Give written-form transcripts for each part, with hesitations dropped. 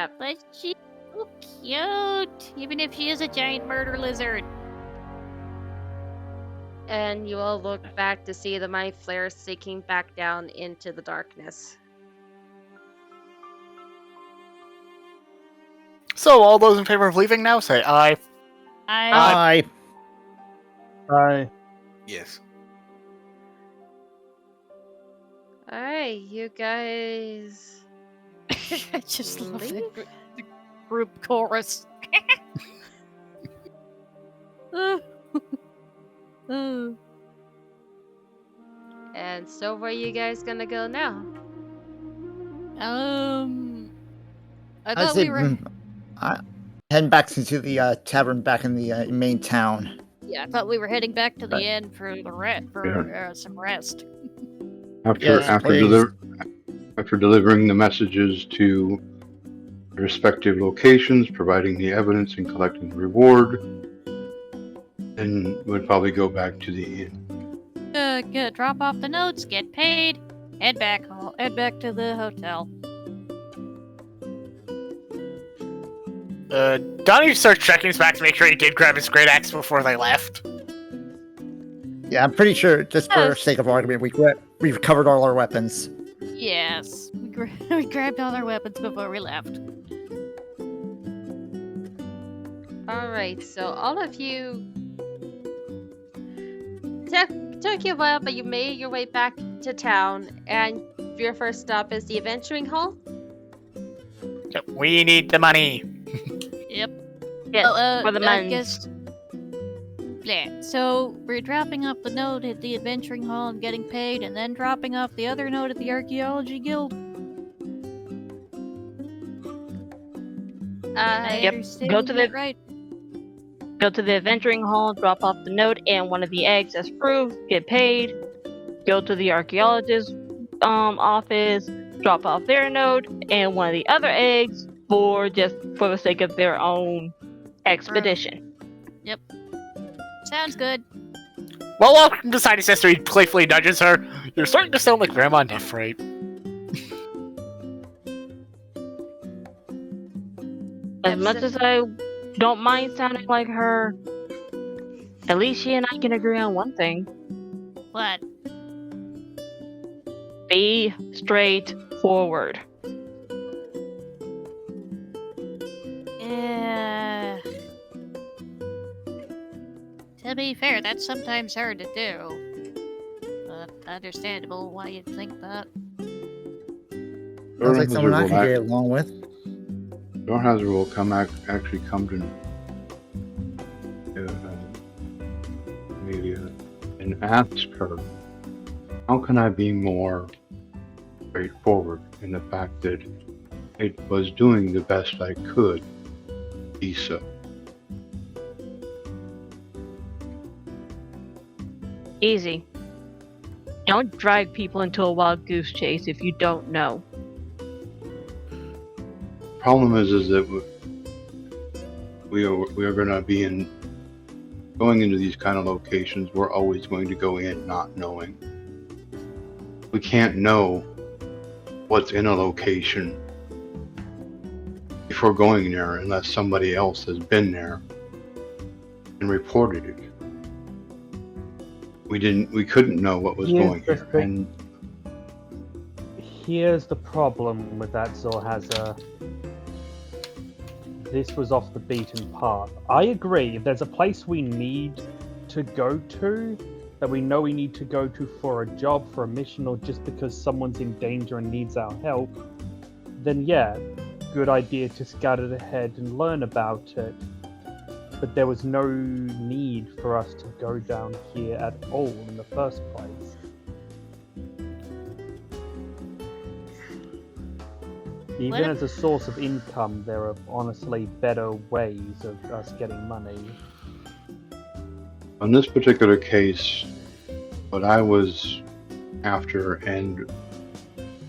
Yeah, but she's so cute, even if she is a giant murder lizard. And you all look back to see the mind flare sinking back down into the darkness. So, all those in favor of leaving now, say aye. I Aye. Yes. Alright, you guys. I just love leave? the group chorus. And so, where you guys gonna go now? I I'd thought say we were. heading back into the tavern back in the main town. Yeah, I thought we were heading back to the Right. inn for some rest. After Yes, after please. after delivering the messages to respective locations, providing the evidence and collecting the reward, then would probably go back to the inn. Drop off the notes, get paid, head back to the hotel. Donnie starts checking his back to make sure he did grab his great axe before they left. Yeah, I'm pretty sure, just for Yes. sake of argument, we recovered all our weapons. Yes, we grabbed all our weapons before we left. Alright, so all of you. Took you a while, but you made your way back to town, and your first stop is the Adventuring Hall. Yep, we need the money. Yep. Yes, for the guess. Yeah. So we're dropping off the note at the Adventuring Hall and getting paid, and then dropping off the other note at the Archaeology Guild. Yep. Go to the right. Go to the Adventuring Hall, drop off the note and one of the eggs as proof, get paid. Go to the archaeologist's office, drop off their note and one of the other eggs for the sake of their own expedition. Yep. Sounds good. Well, welcome to Science Sister. He playfully nudges her. You're starting to sound like Grandma Nefrite. As much as I don't mind sounding like her, at least she and I can agree on one thing. What? Be straightforward. Yeah. To be fair, that's sometimes hard to do. But understandable why you'd think that. Sounds like someone I can get along with. Dornhauser will actually come to Amelia and ask her, how can I be more straightforward in the fact that it was doing the best I could be so. Easy. Don't drag people into a wild goose chase if you don't know. Problem is that we are going to be going into these kind of locations. We're always going to go in not knowing. We can't know what's in a location before going there unless somebody else has been there and reported it. We couldn't know what was going here. And here's the problem with that, Zorhazer. This was off the beaten path. I agree, if there's a place we need to go to, that we know we need to go to for a job, for a mission, or just because someone's in danger and needs our help, then yeah, good idea to scout it ahead and learn about it. But there was no need for us to go down here at all in the first place. Even as a source of income, there are honestly better ways of us getting money. on this particular case, what I was after and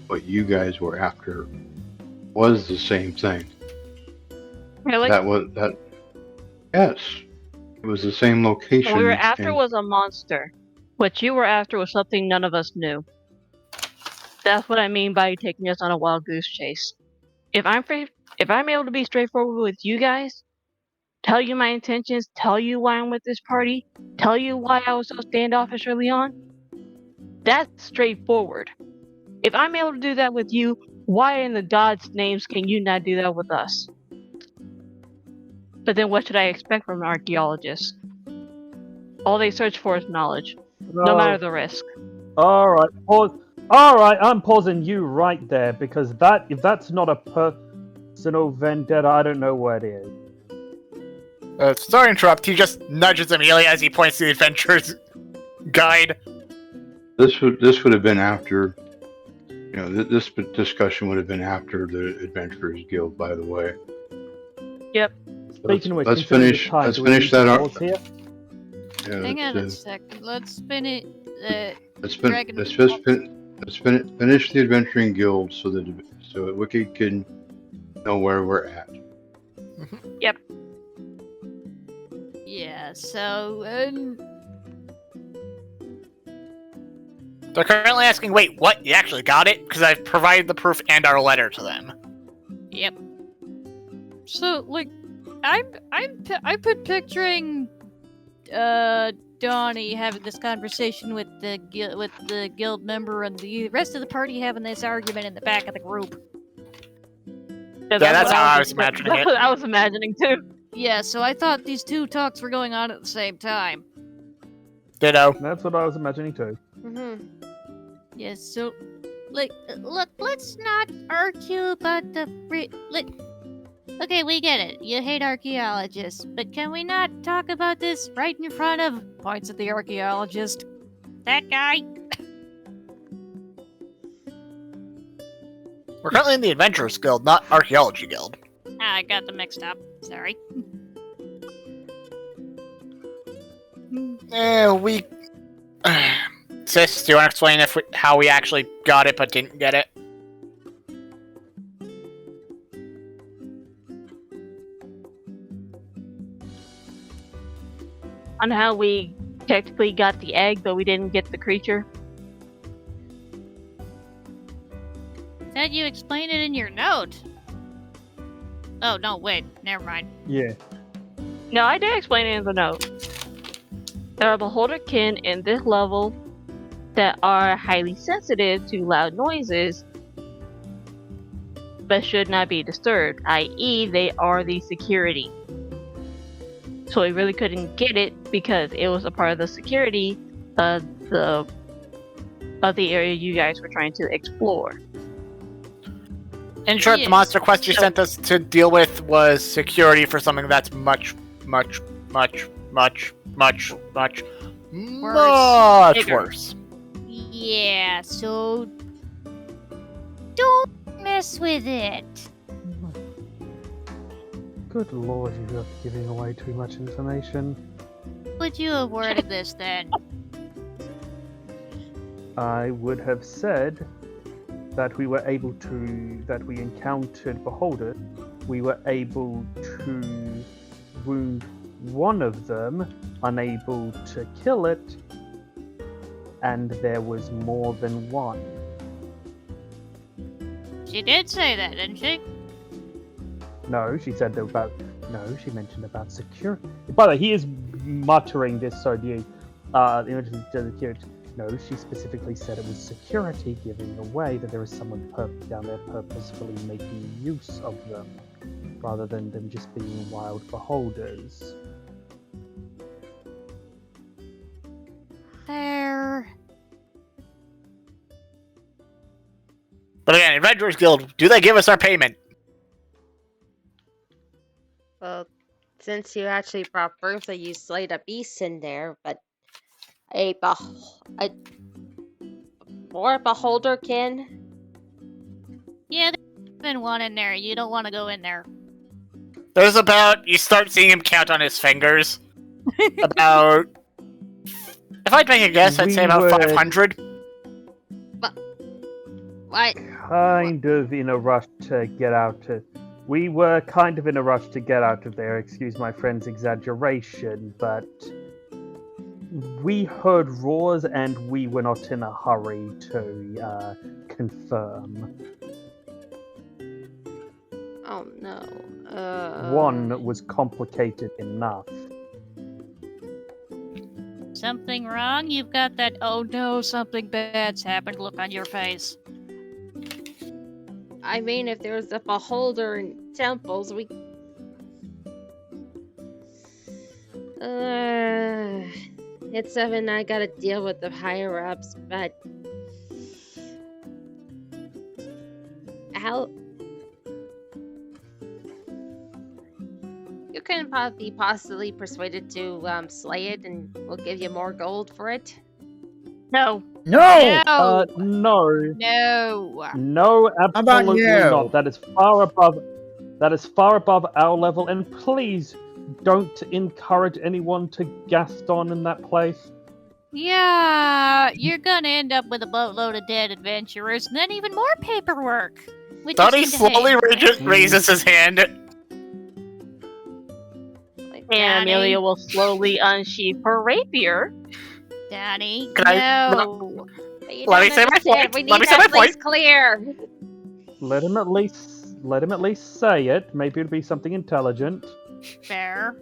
what you guys were after was the same thing. Really? Yes. It was the same location. What we were after and was a monster. What you were after was something none of us knew. That's what I mean by taking us on a wild goose chase. If I'm If I'm able to be straightforward with you guys, tell you my intentions, tell you why I'm with this party, tell you why I was so standoffish early on, that's straightforward. If I'm able to do that with you, why in the God's names can you not do that with us? But then what should I expect from an archaeologist? All they search for is knowledge, no matter the risk. All right, pause. All right, I'm pausing you right there because if that's not a personal vendetta, I don't know what is. Sorry to interrupt. He just nudges Amelia as he points to the adventurer's guide. This would have been after, this discussion would have been after the Adventurers Guild, by the way. Yep. Speaking of which, Let's considering the finish. time, Let's do we finish need to that. pause here? Yeah, Hang on a second. Let's finish. Dragon- let's finish the Adventuring Guild so that Wiki can know where we're at. Yeah. So. They're currently asking, wait, what? You actually got it? Because I've provided the proof and our letter to them. Yep. So, like, I'm picturing, Donnie having this conversation with the guild member and the rest of the party having this argument in the back of the group. Yeah, that's what how I was imagining That's it. what I was imagining too. Yeah, so I thought these two talks were going on at the same time. Ditto. That's what I was imagining too. Mm-hmm. Yes, so, like, look, let's not argue about the okay, we get it. You hate archaeologists, but can we not talk about this right in front of points at the archaeologist? That guy? We're currently in the Adventurers Guild, not Archaeology Guild. I got them mixed up. Sorry. Sis, do you want to explain how we actually got it but didn't get it? On how we technically got the egg, but we didn't get the creature. Said you explained it in your note. Oh, no, wait. Never mind. Yeah. No, I did explain it in the note. There are beholderkin in this level that are highly sensitive to loud noises, but should not be disturbed, i.e. they are the security. So we really couldn't get it because it was a part of the security of the area you guys were trying to explore. In short, the Yes. monster quest you sent us to deal with was security for something that's much Bigger. worse. Yeah, so don't mess with it. Good lord, you're giving away too much information. Would you have worded this then? I would have said that we encountered Beholder. We were able to wound one of them, unable to kill it, and there was more than one. She did say that, didn't she? No, she said about. No, she mentioned about security. By the way, he is muttering this so the image of the security. No, she specifically said it was security, giving away that there is someone down there purposefully making use of them, rather than them just being wild beholders. There. But again, Adventurers Guild, do they give us our payment? Well, since you actually brought Bertha, you slayed a beast in there, but more beholderkin. Yeah, there's been one in there. You don't want to go in there. There's you start seeing him count on his fingers. About, if I'd make a guess, I'd say We about would- 500. What? Kind of in a rush to get out to. We were kind of in a rush to get out of there, excuse my friend's exaggeration, but we heard roars and we were not in a hurry to confirm. Oh no. One was complicated enough. Something wrong? You've got that oh no, something bad's happened look on your face. I mean, if there's a beholder in temples, we. It's something I gotta deal with the higher ups, but. How. You can be possibly persuaded to slay it, and we'll give you more gold for it. No. No! No. No. No, about absolutely you? not. That is far above. That is far above our level. And please don't encourage anyone to Gaston in that place. Yeah, you're gonna end up with a boatload of dead adventurers and then even more paperwork. Which Donnie is gonna slowly hang. raises his hand. Like, And Danny. Amelia will slowly unsheath her rapier. Danny, Can I- no. But you Let me don't say my understand. point. We need Let me say that my point. place clear. Let him at least say it. Maybe it'll be something intelligent. Fair.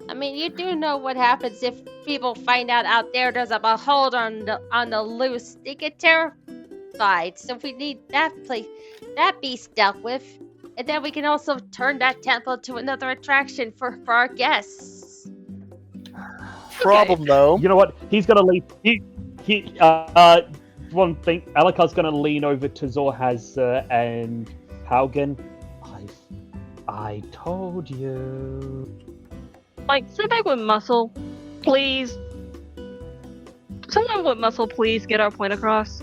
I mean, you do know what happens if people find out there there's a beholder on the loose. They get terrified. So we need that beast dealt with, and then we can also turn that temple to another attraction for our guests. Problem though. You know what? He's gonna leave. One thing. Alakar's gonna lean over to Zorhaz and Haugen. I told you. Like, sit back with muscle, please. Someone with muscle, please get our point across.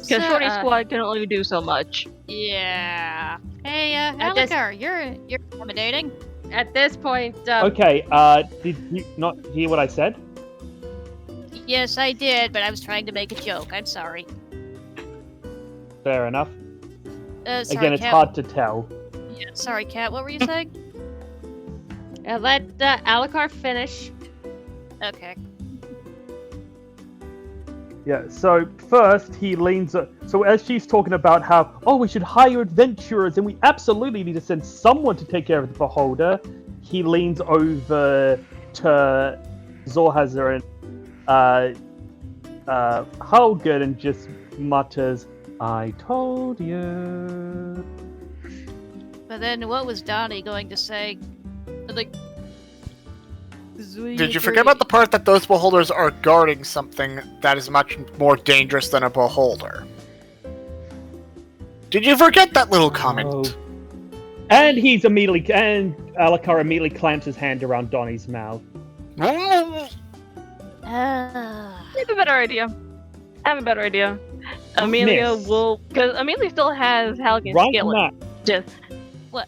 Because Shorty Squad can only do so much. Yeah. Hey, At this- Alikar, you're accommodating. At this point, Okay. Did you not hear what I said? Yes, I did, but I was trying to make a joke. I'm sorry. Fair enough. Sorry, Again, it's Kat. hard to tell. Yeah, sorry, Kat. What were you saying? let Alikar finish. Okay. Yeah, so first he leans. So as she's talking about how, oh, we should hire adventurers and we absolutely need to send someone to take care of the beholder, he leans over to Zorhazer and Haugen and just mutters, I told you. But then what was Donnie going to say? Like, Did you forget about the part that those beholders are guarding something that is much more dangerous than a beholder? Did you forget that little comment? Oh. And Alikar immediately clamps his hand around Donnie's mouth. I have a better idea. Amelia Miss. will, because Amelia still has Halgan's Right skillet. now. Just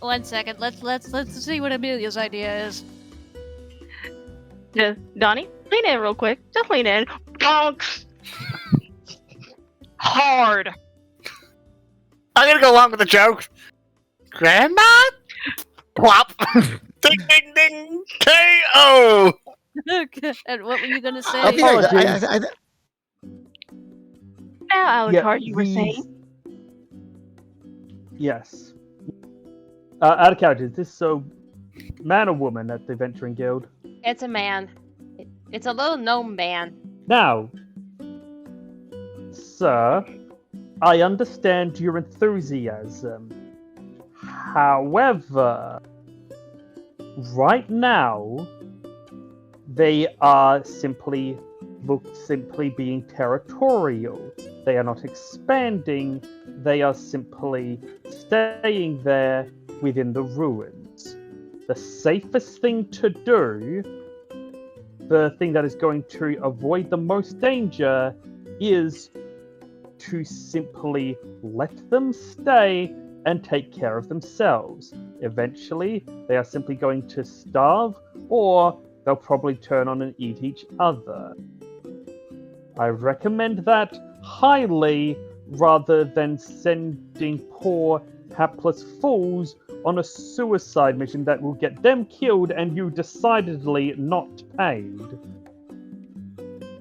One second. Let's see what Amelia's idea is. Donnie, lean in real quick. Just lean in. Bonks. Hard. I'm gonna go along with the joke. Grandma? Plop. Ding ding ding. KO. Okay. And what were you gonna say? I think Apologies. Now, Alucard, you were he's- saying? Yes. Out of character, is this a man or woman at the Adventuring Guild? It's a man. It's a little gnome man. Now, sir, I understand your enthusiasm. However, right now, they are simply being territorial. They are not expanding. They are simply staying there within the ruins. The safest thing to do, the thing that is going to avoid the most danger, is to simply let them stay and take care of themselves. Eventually, they are simply going to starve, or they'll probably turn on and eat each other. I recommend that highly, rather than sending poor, hapless fools on a suicide mission that will get them killed and you decidedly not paid.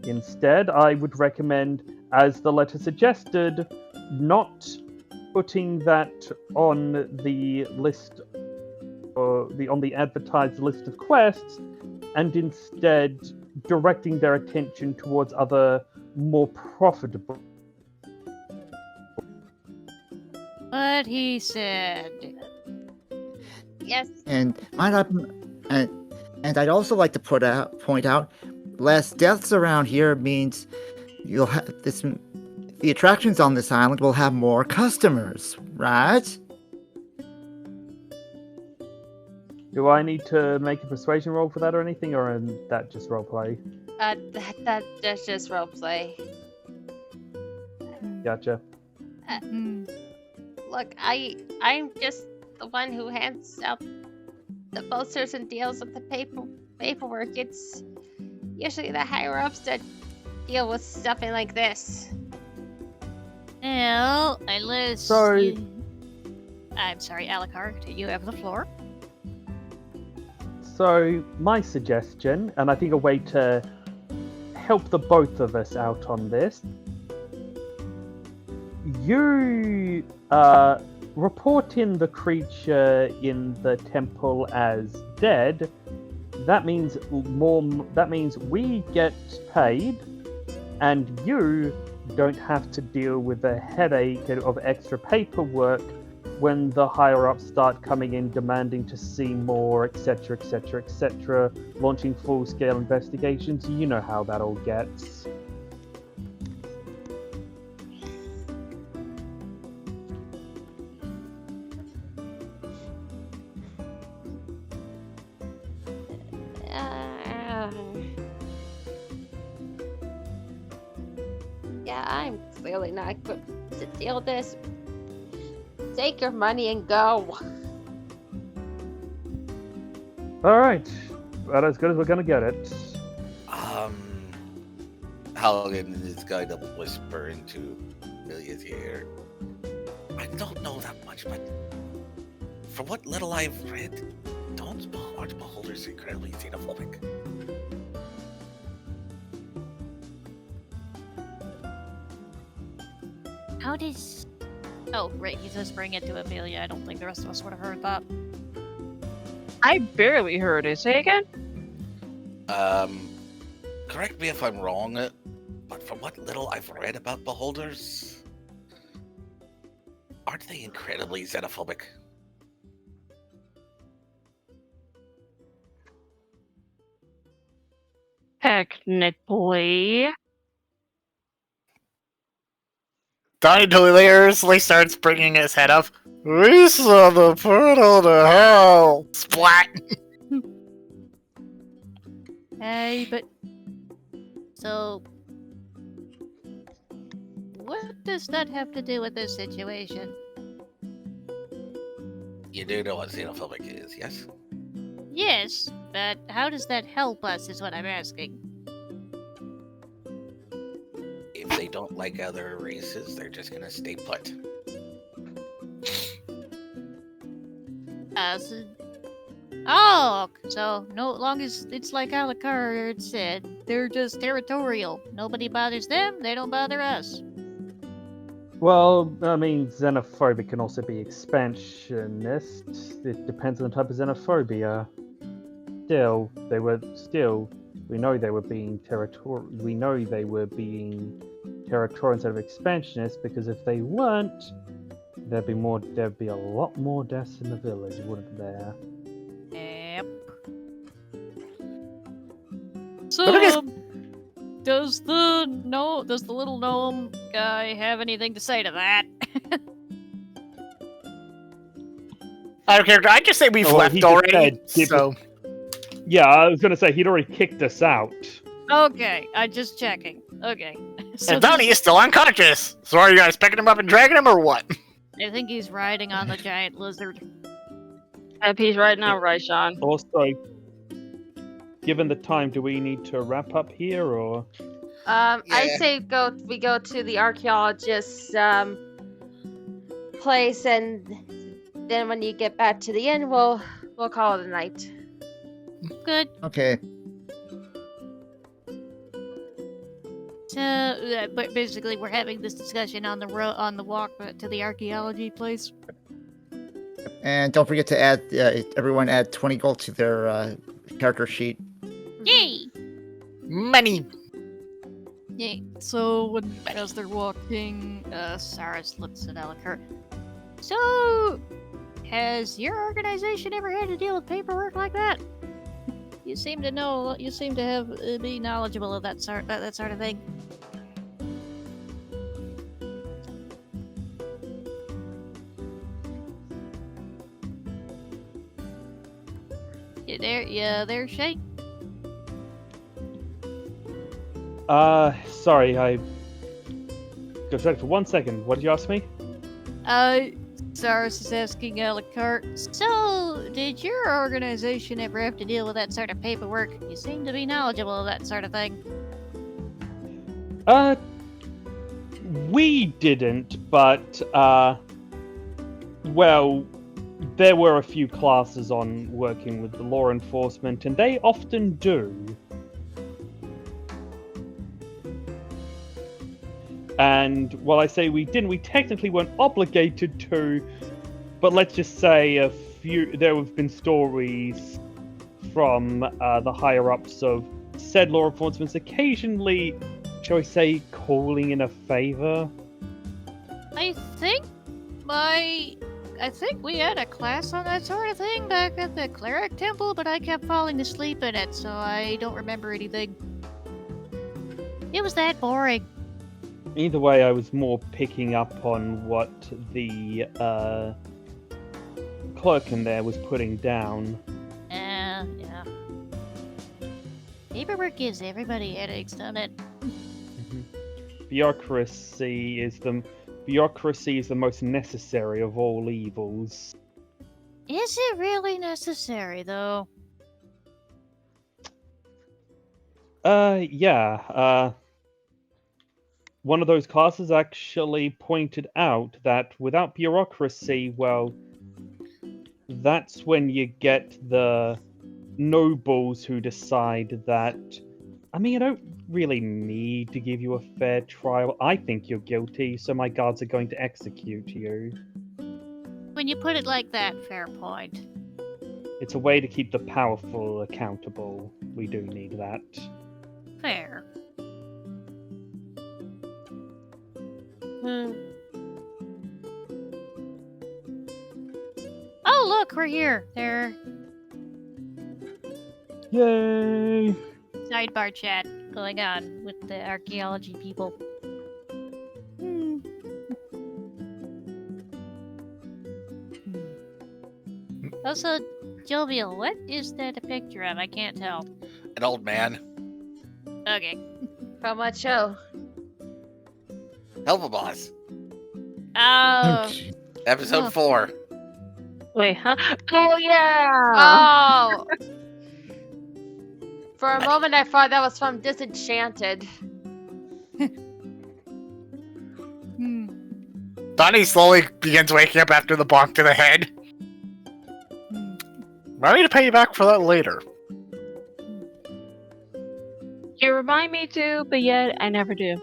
Instead, I would recommend, as the letter suggested, not putting that on the list, or on the advertised list of quests, and instead directing their attention towards other more profitable. What he said. Yes. And and I'd also like to point out, less deaths around here means you'll have this. The attractions on this island will have more customers, right? Do I need to make a persuasion roll for that or anything, or is that just roleplay? That's just roleplay. Gotcha. Look, I'm just the one who hands out the posters and deals with the paperwork. It's usually the higher ups that deal with something like this. Well, unless Sorry. I'm sorry, Alucard, you have the floor. So, my suggestion, and I think a way to help the both of us out on this, you report in the creature in the temple as dead. That means we get paid, and you don't have to deal with the headache of extra paperwork when the higher ups start coming in demanding to see more, etc., etc., etc., launching full-scale investigations. You know how that all gets. Yeah, I'm clearly not equipped to deal with this. Take your money and go. Alright. About as good as we're gonna get it. Halligan is going to whisper into Amelia's ear. I don't know that much, but from what little I've read, don't large beholders incredibly xenophobic. How does... Oh, right, he's whispering it to Amelia. I don't think the rest of us would have heard that. I barely heard it. Say again? Correct me if I'm wrong, but from what little I've read about beholders, aren't they incredibly xenophobic? Technically. Donnie deliriously starts bringing his head up. We saw the portal to hell! Splat! Hey, but... So... What does that have to do with this situation? You do know what xenophobic is, yes? Yes, but how does that help us is what I'm asking. If they don't like other races, they're just gonna stay put. Oh, so no long as it's like Alucard said, they're just territorial. Nobody bothers them, they don't bother us. Well, I mean, xenophobic can also be expansionist. It depends on the type of xenophobia. We know they were being territorial. We know they were being territorial instead of expansionist, because if they weren't, there'd be a lot more deaths in the village, wouldn't there? Yep. Look at So, does the little gnome guy have anything to say to that? Out of character, I just say we've Oh, well, left he just already, said- so... Yeah, I was gonna say he'd already kicked us out. Okay, I'm just checking. Okay. So And Donnie is still unconscious! So are you guys picking him up and dragging him, or what? I think he's riding on the giant lizard. Yep, he's right now, right, Sean? Also, given the time, do we need to wrap up here, or? I Yeah. say we go to the archaeologist's place, and then when you get back to the inn, we'll call it a night. Good. Okay. but basically we're having this discussion on the walk to the archaeology place. And don't forget to add everyone add 20 gold to their character sheet. Yay! Money. Yay. So as they're walking, Cyrus looks at Alucard. So, has your organization ever had to deal with paperwork like that? You seem to know. You seem to have be knowledgeable of that sort of thing. You there, Shay? Sorry, I go back for 1 second. What did you ask me? Cyrus is asking Alucard. So, did your organization ever have to deal with that sort of paperwork? You seem to be knowledgeable of that sort of thing. We didn't, but, well, there were a few classes on working with the law enforcement, and they often do. And while I say we didn't, we technically weren't obligated to, but let's just say there have been stories from the higher-ups of said law enforcement occasionally, shall I say, calling in a favor. I think we had a class on that sort of thing back at the cleric temple, but I kept falling asleep in it, so I don't remember anything. It was that boring. Either way, I was more picking up on what the clerk in there was putting down. Yeah. Paperwork gives everybody headaches, doesn't it? Bureaucracy is the most necessary of all evils. Is it really necessary, though? Yeah. One of those classes actually pointed out that without bureaucracy, well, that's when you get the nobles who decide that, I mean, I don't really need to give you a fair trial. I think you're guilty, so my guards are going to execute you. When you put it like that, fair point. It's a way to keep the powerful accountable. We do need that. Fair. Oh, look, we're here. There. Yay! Sidebar chat going on with the archaeology people. Also, Jovial, what is that a picture of? I can't tell. An old man. Okay. From what show? Help a boss. Oh. Episode 4. Wait, huh? Oh yeah. Oh. For a moment, I thought that was from Disenchanted. Donnie slowly begins waking up after the bonk to the head. I need to pay you back for that later. You remind me to, but yet I never do.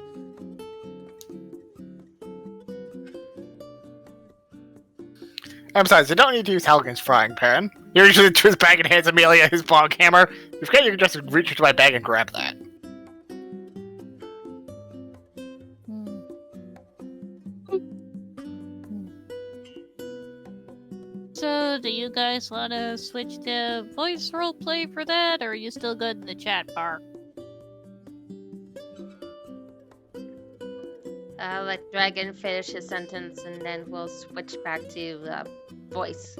And besides, I don't need to use Helgen's frying pan. He usually into his bag and hands Amelia his bonk hammer. If you forget, you can just reach into my bag and grab that. So, do you guys want to switch to voice roleplay for that, or are you still good in the chat bar? Let Dragon finish his sentence, and then we'll switch back to voice.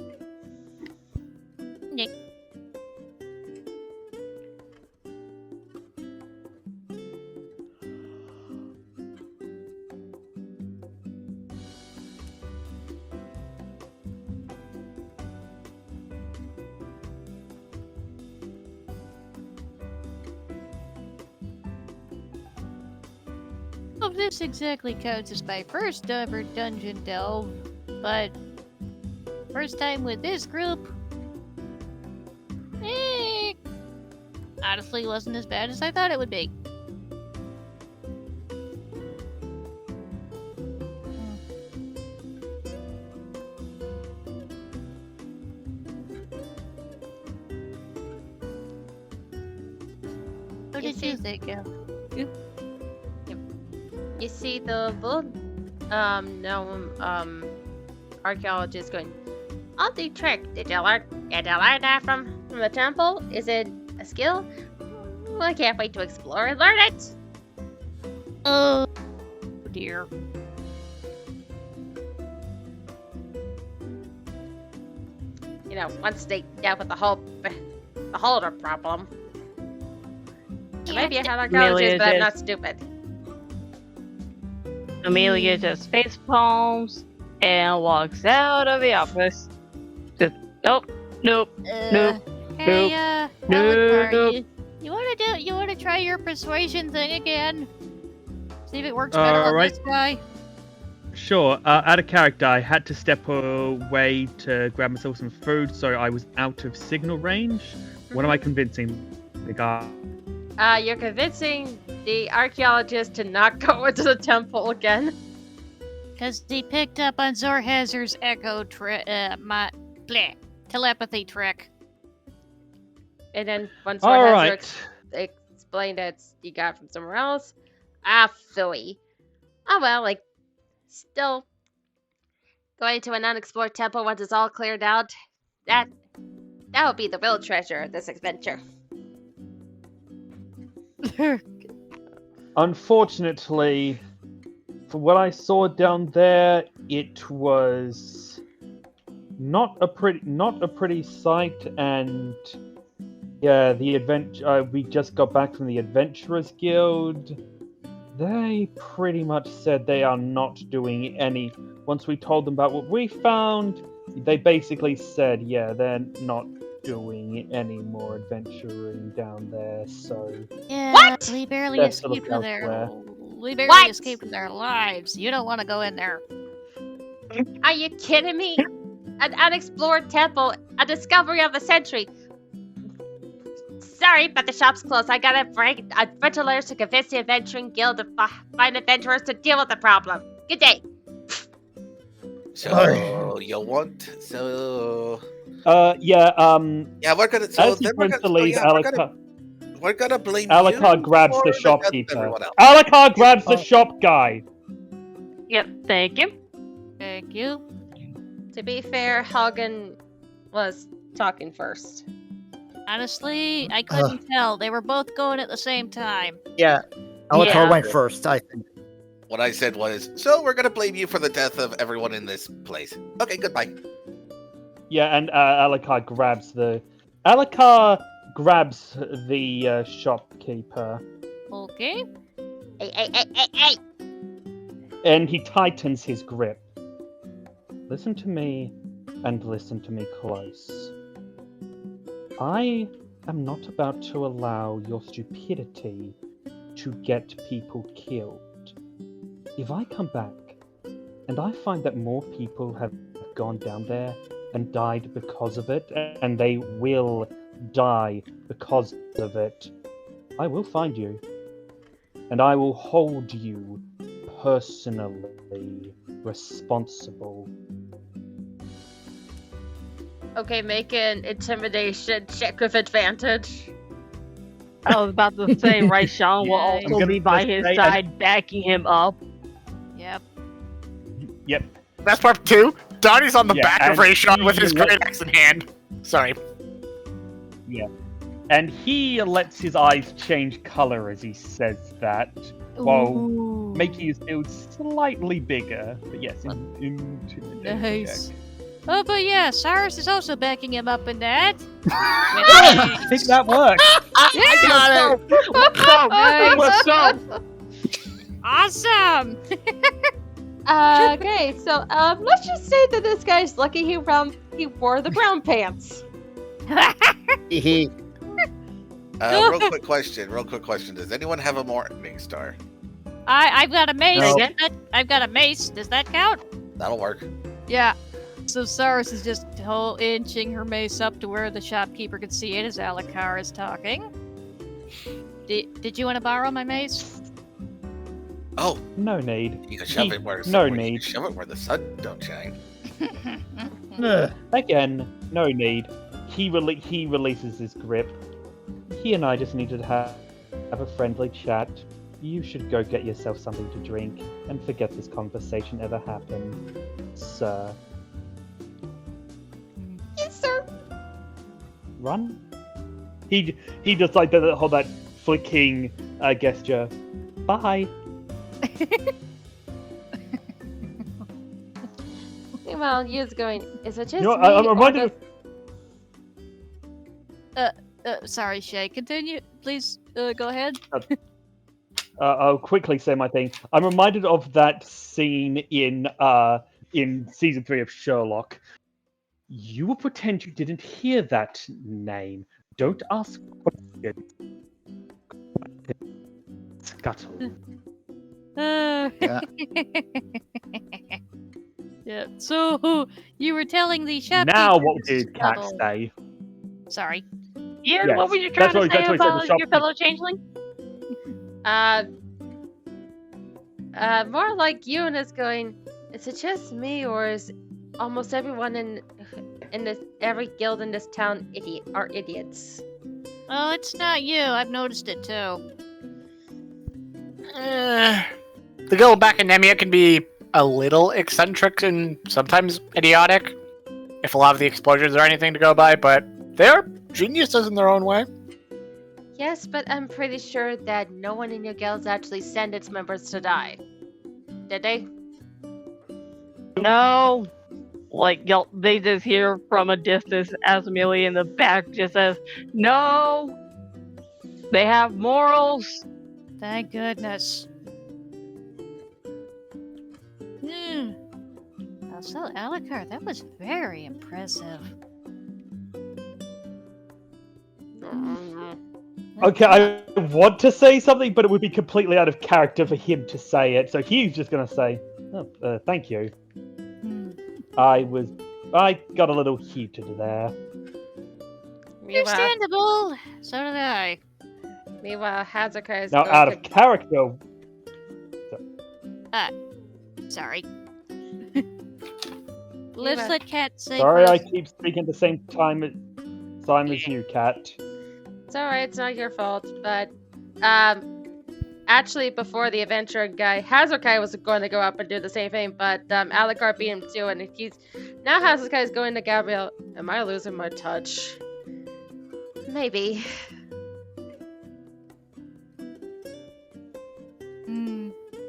Nick. Well, this exactly counts as my first ever dungeon delve, but first time with this group, honestly wasn't as bad as I thought it would be. What You did you see- think of? You see the little gnome archaeologist going, "On the trick. Did you learn that from the temple? Is it a skill? Well, I can't wait to explore and learn it." Oh dear. You know, once they dealt with the holder problem. I Yeah, might be a Amelia archaeologist, but I'm did. not stupid. Amelia just face palms and walks out of the office. Just nope. Nope. Hey, Nope. Alucard, Nope. you wanna try your persuasion thing again? See if it works better on Alright. this guy. Sure. Out of character, I had to step away to grab myself some food, so I was out of signal range. What am I convincing the guy? You're convincing the archaeologist to not go into the temple again. Cause he picked up on Zorhazer's echo telepathy trick. And then once All Zorhazer right. explained that he got from somewhere else, phooey. Oh well, like, still going to an unexplored temple once it's all cleared out. That would be the real treasure of this adventure. Unfortunately, from what I saw down there, it was not a pretty sight, and yeah, the we just got back from the Adventurers Guild. They pretty much said they are not doing any. Once we told them about what we found, they basically said, yeah, they're not doing any more adventuring down there. So Yeah, What? we barely That's sort of escaped with their elsewhere. we barely What? escaped with our lives. You don't want to go in there. Are you kidding me? An unexplored temple, a discovery of the century. Sorry, but the shop's closed. I gotta break adventurers to convince the Adventuring Guild to find adventurers to deal with the problem. Good day. So you want so yeah, yeah, we're gonna so as he then we're turns gonna, to so leave, yeah, we're gonna blame Alucard you grabs for the death of shopkeeper. everyone else. Alucard grabs the Oh. shop guy. Yep. Thank you. Thank you. To be fair, Hagen was talking first. Honestly, I couldn't tell. They were both going at the same time. Yeah. Alucard Yeah. went first, I think. What I said was, so we're gonna blame you for the death of everyone in this place. Okay, goodbye. Yeah, and Alucard grabs the shopkeeper, Okay. Hey. and he tightens his grip. Listen to me, and listen to me close. I am not about to allow your stupidity to get people killed. If I come back and I find that more people have gone down there and died because of it, and they will die because of it, I will find you. And I will hold you personally responsible. Okay, make an intimidation check with advantage. I was about to say, right, Sean will Yeah, also I'm gonna be by just his say- side, backing him up. Yep. Yep. That's part 2. Donnie's on the Yeah, back of and Rayshawn with he his let- great axe in hand. Sorry. And he lets his eyes change color as he says that, while Ooh. making his build slightly bigger. But yes, intimidation Nice. check. Oh, but yeah, Cyrus is also backing him up in that. I think that works. I got it. What's up? Awesome. Okay, so let's just say that this guy's lucky he wore the brown pants. He Real quick question. Does anyone have a Morning Star? I've got a mace. No. I've got a mace. Does that count? That'll work. Yeah. So Cyrus is just inching her mace up to where the shopkeeper can see it as Alucard is talking. Did you want to borrow my mace? Oh, No need. you can shove it where No you can need. shove it where the sun don't shine. Again, no need. He releases his grip. He and I just needed to have have a friendly chat. You should go get yourself something to drink and forget this conversation ever happened, sir. Yes, sir. Run. He just like hold that flicking gesture. Bye. Meanwhile, Yu's going, is it just You know, me? I'm or reminded does- Sorry, Shay. Continue, please. Go ahead. I'll quickly say my thing. I'm reminded of that scene in season 3 of Sherlock. You will pretend you didn't hear that name. Don't ask questions. Scuttle. Yeah. Yeah. So you were telling the shopkeeper. Now what to did Cat scuttle. say? Sorry. Yeah, Yes, what were you trying that's to what- say that's what he said, the about your shopkeeper. fellow changeling? More like Ewan is going, is it just me, or is almost everyone in this every guild in this town are idiots? Oh, it's not you. I've noticed it too. The guild back in Nemia can be a little eccentric and sometimes idiotic, if a lot of the explosions are anything to go by, but they're geniuses in their own way. Yes, but I'm pretty sure that no one in your guilds actually sent its members to die. Did they? No. Like, they just hear from a distance as Amelia in the back just says, no! They have morals! Thank goodness. So, Alucard, that was very impressive. Okay, I want to say something, but it would be completely out of character for him to say it. So he's just gonna say, "Oh, thank you." I got a little heated there. Understandable. So did I. Meanwhile, Hazuka is Now, going out to... of character, Sorry. Let's Yeah. let Cat say. sorry, I first. keep speaking the same time as you, Cat. It's alright, it's not your fault, but actually before the adventure guy, Hazukai was going to go up and do the same thing, but Alucard beat him too, and now Hazukai is going to Gabriel. Am I losing my touch? Maybe.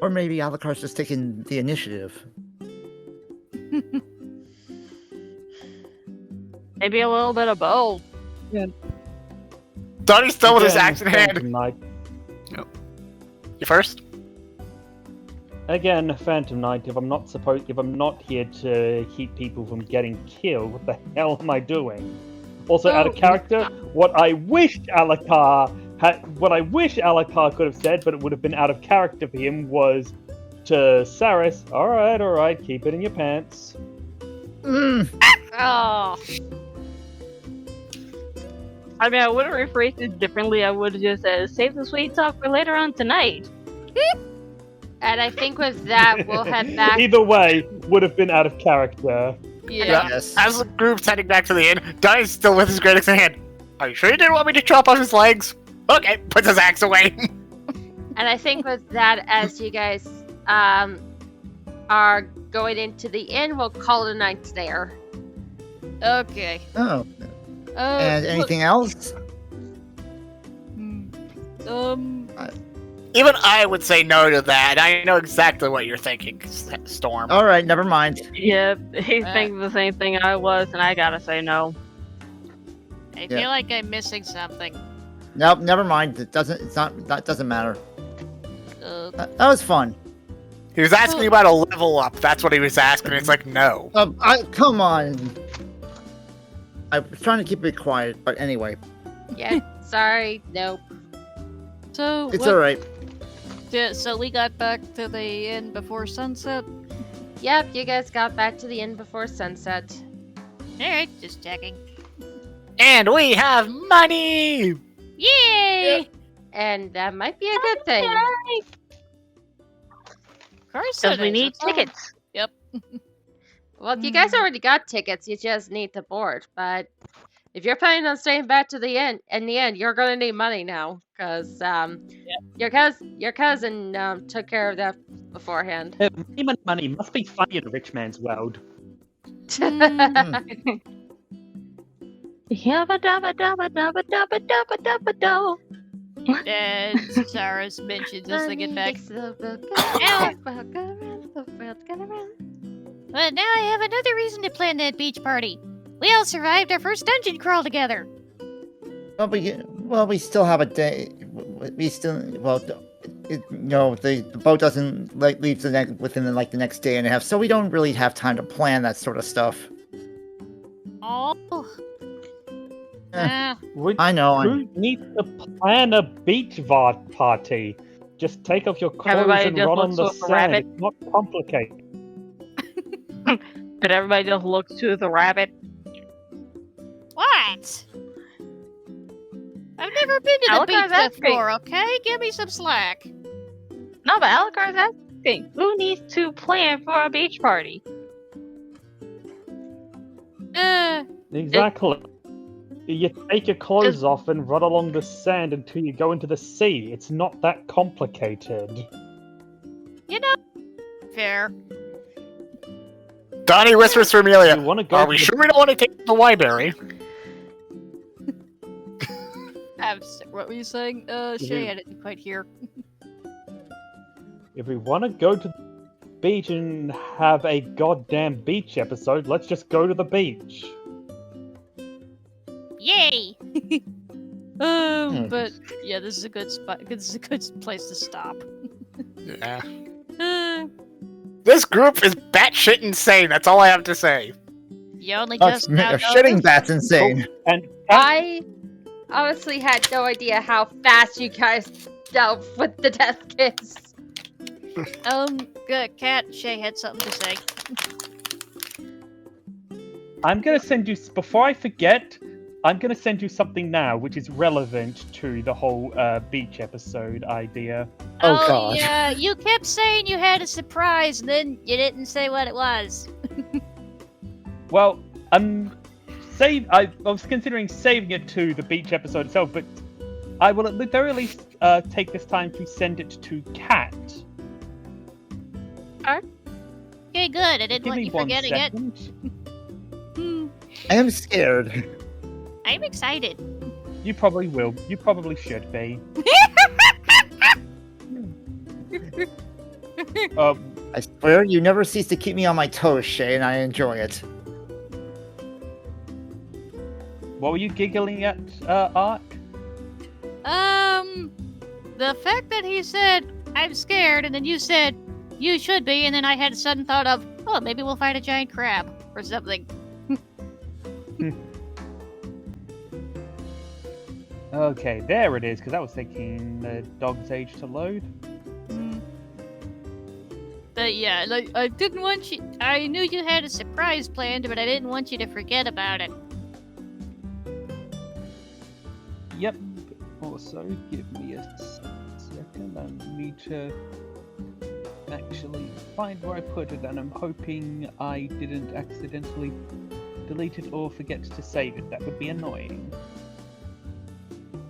Or maybe Alucard's just taking the initiative. Maybe a little bit of both. Donnie's still with his Again, axe in hand. Phantom Knight. You first? Again, Phantom Knight. If I'm not here to keep people from getting killed, what the hell am I doing? Also, out of character, what I wish Alucard could have said, but it would have been out of character for him, was to Saris, all right, keep it in your pants. Oh. I mean, I would have rephrased it differently. I would have just said, save the sweet talk for later on tonight. And I think with that, we'll head back. Either way, would have been out of character. Yeah. Yes. As the group's heading back to the inn, Donnie's still with his great axe in hand. Are you sure you didn't want me to chop off his legs? Okay, puts his axe away. And I think with that, as you guys are going into the inn, we'll call it a night there. Okay. Oh, and look, anything else? Even I would say no to that. I know exactly what you're thinking, Storm. All right, never mind. Yeah, he's thinking the same thing I was, and I gotta say no. I Yeah. feel like I'm missing something. Nope, never mind. That doesn't matter. That was fun. He was asking you about a level up. That's what he was asking. It's like, no. Come on. I was trying to keep it quiet, but anyway, Yeah, sorry, nope. So it's all right. So we got back to the inn before sunset. Yep, you guys got back to the inn before sunset. All right, just checking. And we have money! Yay! And that might be a good thing. Of course, Because it we is. need It's all- tickets. Well, you guys already got tickets, you just need to board, but if you're planning on staying back to the end, in the end, you're gonna need money now, because your cousin took care of that beforehand. Money must be funny in a rich man's world. Yabba dabba dabba dabba dabba dabba dabba do. And Sarah's mentions as they get back. But now I have another reason to plan that beach party. We all survived our first dungeon crawl together. Well, we still have a day. We still the boat doesn't leave within the next day and a half, so we don't really have time to plan that sort of stuff. Oh. I know. Who needs to plan a beach party? Just take off your clothes Everybody and just run on looks the to the sand. rabbit. It's not complicated. But everybody just looks to the rabbit. What? I've never been to the Alucard's beach asking. before, okay? Give me some slack. No, but Alucard's asking, who needs to plan for a beach party? Exactly. You take your clothes off and run along the sand until you go into the sea. It's not that complicated. You know, fair. Donnie whispers to Amelia, You want to go? are we sure we don't want to take the Wyberry? What were you saying? Shay, I didn't quite hear. If we want to go to the beach and have a goddamn beach episode, let's just go to the beach. Yay! But yeah, this is a good spot. This is a good place to stop. Yeah. Uh, This group is batshit insane, that's all I have to say. you only just now know Shitting this? that's insane. And I honestly had no idea how fast you guys dealt with the death kiss. Good cat. Shay had something to say. I'm gonna send you, before I forget, I'm gonna send you something now which is relevant to the whole beach episode idea. Oh, God. Yeah, you kept saying you had a surprise, and then you didn't say what it was. Well, I was considering saving it to the beach episode itself, but I will at the very least take this time to send it to Kat. Okay, good. I didn't Give want me you 1 forgetting second. it. I am scared. I'm excited. You probably will. You probably should be. I swear you never cease to keep me on my toes, Shay, and I enjoy it. What were you giggling at, Ark? The fact that he said, I'm scared, and then you said, you should be, and then I had a sudden thought of, oh, maybe we'll find a giant crab or something. Okay, there it is, because that was taking the dog's age to load. But yeah, like, I didn't want you. I knew you had a surprise planned, but I didn't want you to forget about it. Yep. Also, give me a second. I need to actually find where I put it, and I'm hoping I didn't accidentally delete it or forget to save it. That would be annoying.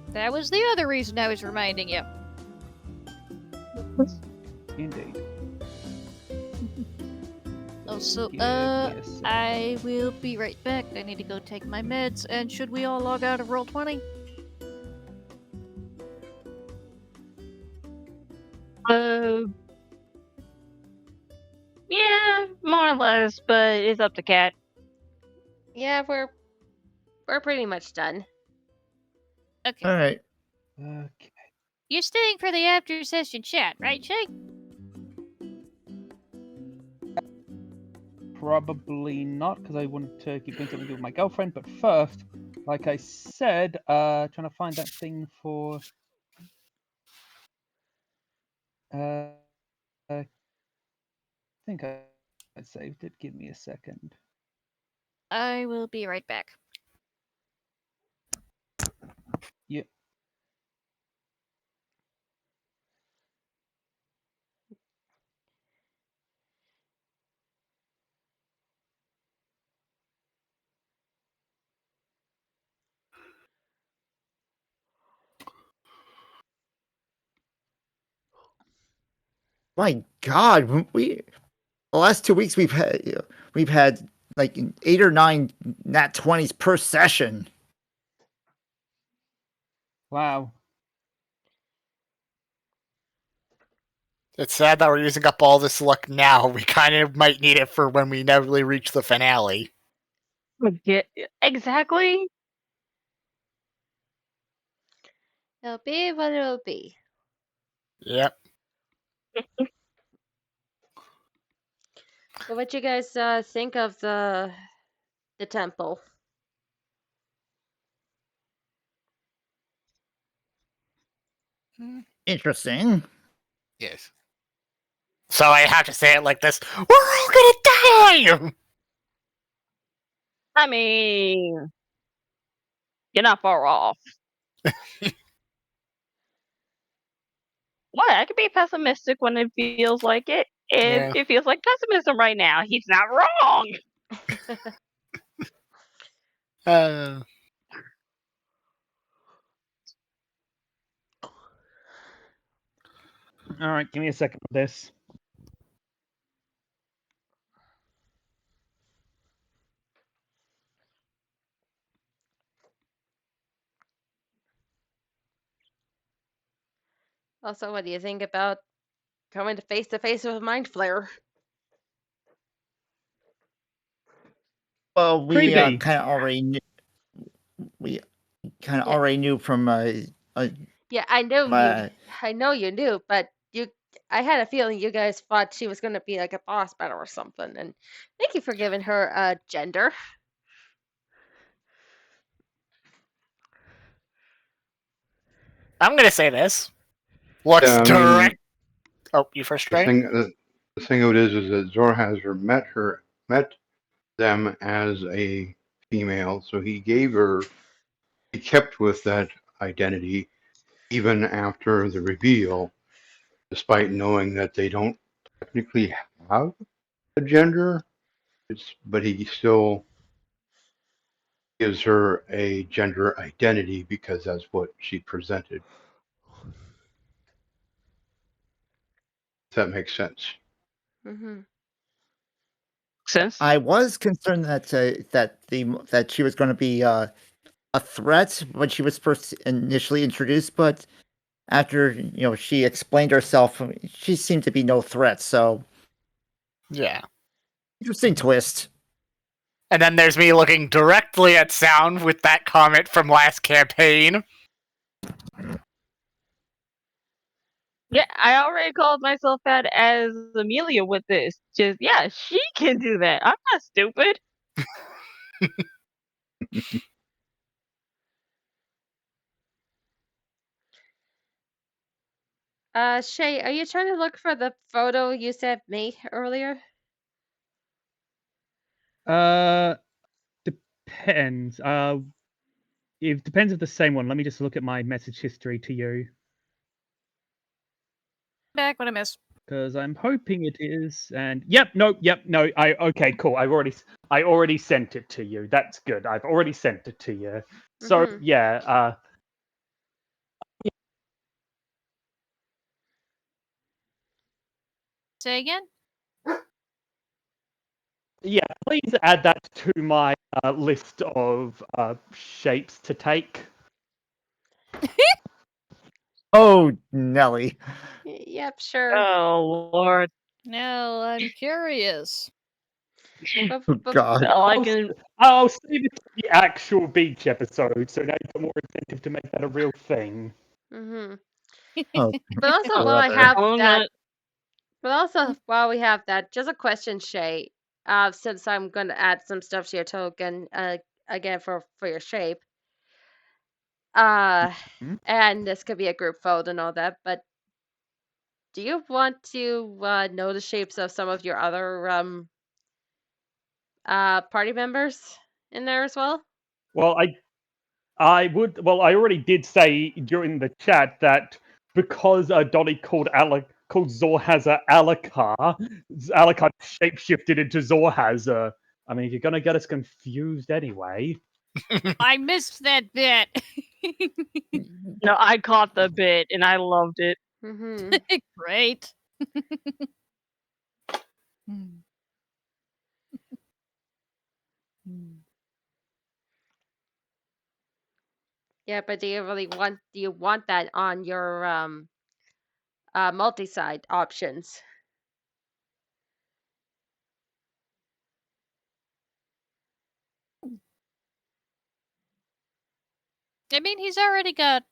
That was the other reason I was reminding you. Indeed. Also, Give me a second. I will be right back. I need to go take my meds, and should we all log out of Roll20? Yeah, more or less, but it's up to Kat. Yeah, we're pretty much done. Okay. All right. Okay. You're staying for the after session chat, right, Shay? Probably not, because I wanted to keep doing something with my girlfriend. But first, like I said, trying to find that thing for. I think I saved it. Give me a second. I will be right back. Yep. My God, the last 2 weeks we've had like 8 or 9 nat 20s per session. Wow. It's sad that we're using up all this luck now. We kind of might need it for when we inevitably reach the finale. Yeah, exactly. It'll be what it'll be. Yep. But what you guys think of the temple? Interesting. Yes. So I have to say it like this: we're all gonna die! I mean, you're not far off. Why? I can be pessimistic when it feels like it. And Yeah. it feels like pessimism right now. He's not wrong. All right, give me a second for this. Also, what do you think about coming to face with Mind Flare? Well, we Creepy. kind of already knew. We kind of Yeah. already knew from Yeah, I know my. I know you knew, but I had a feeling you guys thought she was going to be like a boss battle or something. And thank you for giving her gender. I'm gonna say this. Looks Yeah, I mean, direct. Oh, you first, The Trey? thing of it is that Zorhazer met them as a female, so he kept with that identity even after the reveal, despite knowing that they don't technically have a gender. But he still gives her a gender identity because that's what she presented. If that makes sense. Mm-hmm. Sense? I was concerned that she was going to be a threat when she was first initially introduced, but after she explained herself, she seemed to be no threat. So Yeah. interesting twist. And then there's me looking directly at Sound with that comment from last campaign. Yeah, I already called myself out as Amelia with this. Just, yeah, she can do that. I'm not stupid. Shay, are you trying to look for the photo you sent me earlier? Depends. It depends if the same one. Let me just look at my message history to you, Back what I missed. because I'm hoping it is. And yep, no. Okay, cool. I already sent it to you. That's good. I've already sent it to you. So Mhm. yeah. Say again? Yeah, please add that to my list of shapes to take. Oh, Nelly. Yep, sure. Oh, Lord. No, I'm curious. But, Oh, God. All I can. I'll save it to the actual beach episode, so now you've got more incentive to make that a real thing. mhm. Oh, But also while I brother. have I'm that, not. but also while we have that, just a question, Shay. Since I'm going to add some stuff to your token, again for your shape. Mhm. And this could be a group vote and all that, but do you want to know the shapes of some of your other party members in there as well? Well, I would. Well, I already did say during the chat that because Donnie called Zorhazer Alakar, Alakar shapeshifted into Zorhazer. I mean, you're gonna get us confused anyway. I missed that bit. No, I caught the bit and I loved it. Mm-hmm. Great. Hmm. Hmm. Yeah, but do you want that on your multi-site options? I mean, he's already got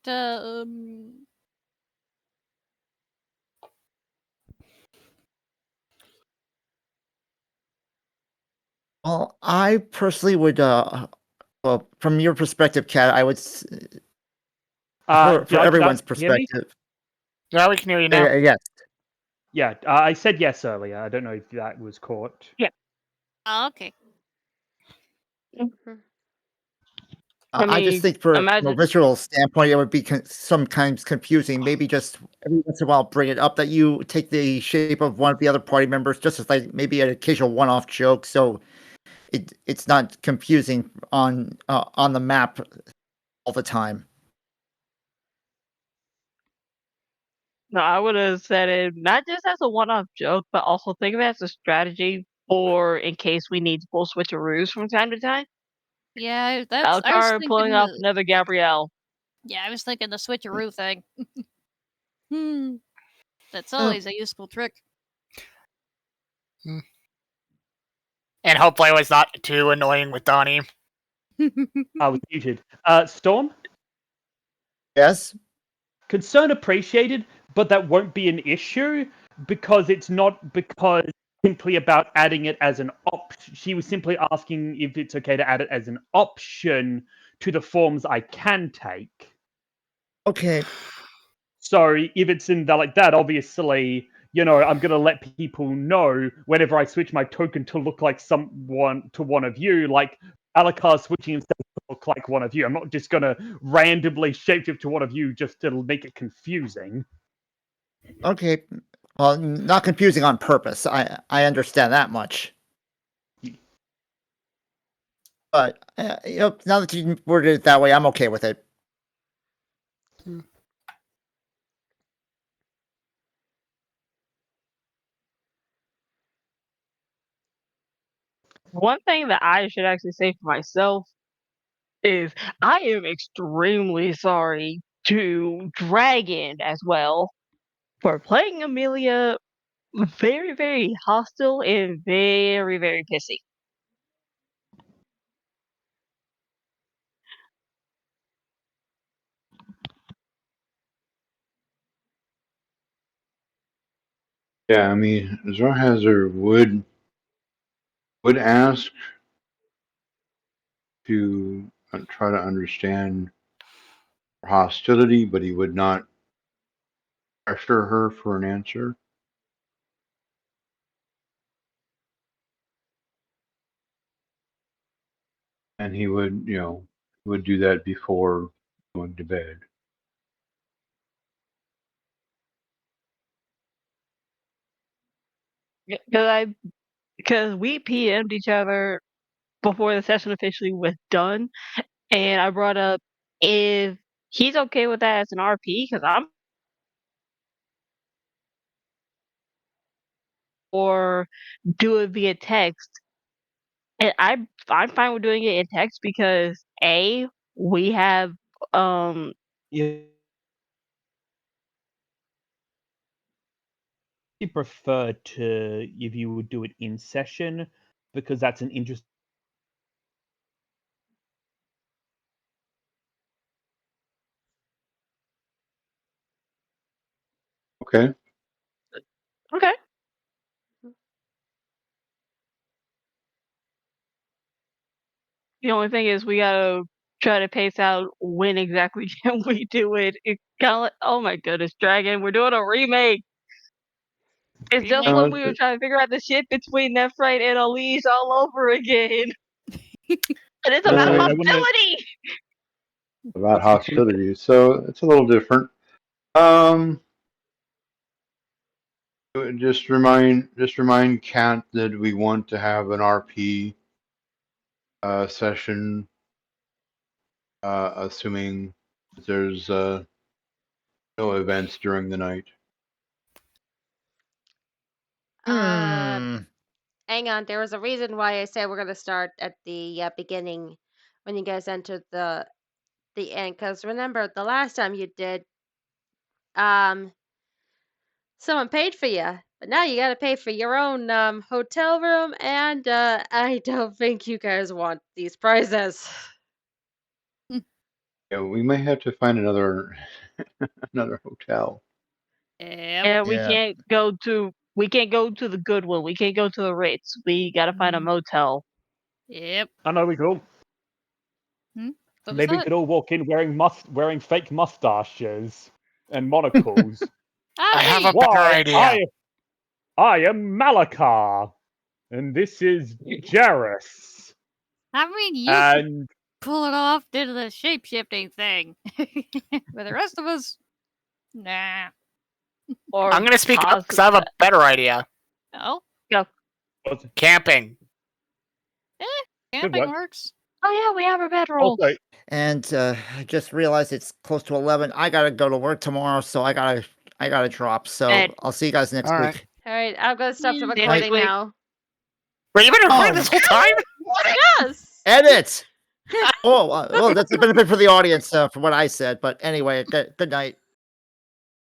Well, I personally would. Well, from your perspective, Kat, I would. For Can everyone's hear me? perspective. Yeah, we can hear you now. Yes. Yeah, I said yes earlier. I don't know if that was caught. oh, okay. Mhm. I just think from a imagine visual standpoint, it would be sometimes confusing. Maybe just every once in a while bring it up that you take the shape of one of the other party members, just as like maybe an occasional one-off joke, so it's not confusing on the map all the time. no, I would have said it not just as a one-off joke, but also think of it as a strategy for in case we need to pull switcheroos from time to time. Yeah, I was Alcar pulling thinking off the another Gabrielle. yeah, I was thinking the switcheroo thing. Hmm. That's Oh. always a useful trick. And hopefully it was not too annoying with Donnie. I was muted. Storm, Yes. concern appreciated, but that won't be an issue because it's not because simply about adding it as an option. She was simply asking if it's okay to add it as an option to the forms I can take. Okay. So if it's in there like that, obviously, I'm gonna let people know whenever I switch my token to look like someone to one of you, like Alakar switching himself to look like one of you. I'm not just gonna randomly shapeshift to one of you just to make it confusing. Okay. Well, not confusing on purpose. I understand that much. But now that you worded it that way, I'm okay with it. One thing that I should actually say for myself is I am extremely sorry to Dragon as well for playing Amelia very, very hostile and very, very pissy. Yeah, I mean, Zorhazer would ask to try to understand her hostility, but he would not pressure her for an answer. And he would, would do that before going to bed. Because we PM'd each other before the session officially was done, and I brought up if he's okay with that as an RP, because I'm or do it via text, and I'm fine with doing it in text because we have You prefer to if you would do it in session because that's an interesting. Okay. okay. The only thing is we gotta try to pace out when exactly can we do it. It kind of like, oh my goodness, Dragon, we're doing a remake. It's just Remake. when we were trying to figure out the shit between Nephrite and Elise all over again. And it's about Also, I Uh, want to. hostility! about hostility, so it's a little different. Just remind Kat that we want to have an RP session, assuming there's no events during the night. Hmm. Hang on, there was a reason why I said we're gonna start at the beginning when you guys entered the end. Because remember, the last time you did, someone paid for you, but now you gotta pay for your own hotel room, and I don't think you guys want these prizes. Yeah, we may have to find another another hotel. Yep. Yeah, we Yeah. can't go to the Goodwill. We can't go to the Ritz. We gotta find a Mhm. motel. Yep. I know we could all. What was Maybe we that? could all walk in wearing fake mustaches and monocles. I have a Hey! better Why, idea. I am Malakar, and this is Jarrus. I mean, you could And pull it off, did the shape shifting thing. But the rest of us, nah. Or I'm gonna speak up because I have a better idea. Oh, Camping. camping one. works. Oh yeah, we have our bedroll. also, And I just realized it's close to 11. I gotta go to work tomorrow, so I gotta drop. So Bed. I'll see you guys next All right. week. All right, I'm gonna stop the Yeah. See you next recording week. now. Wait, you've been recording Oh. this whole time? Yes. Edit. Oh, that's a benefit for the audience for what I said. But anyway, good night.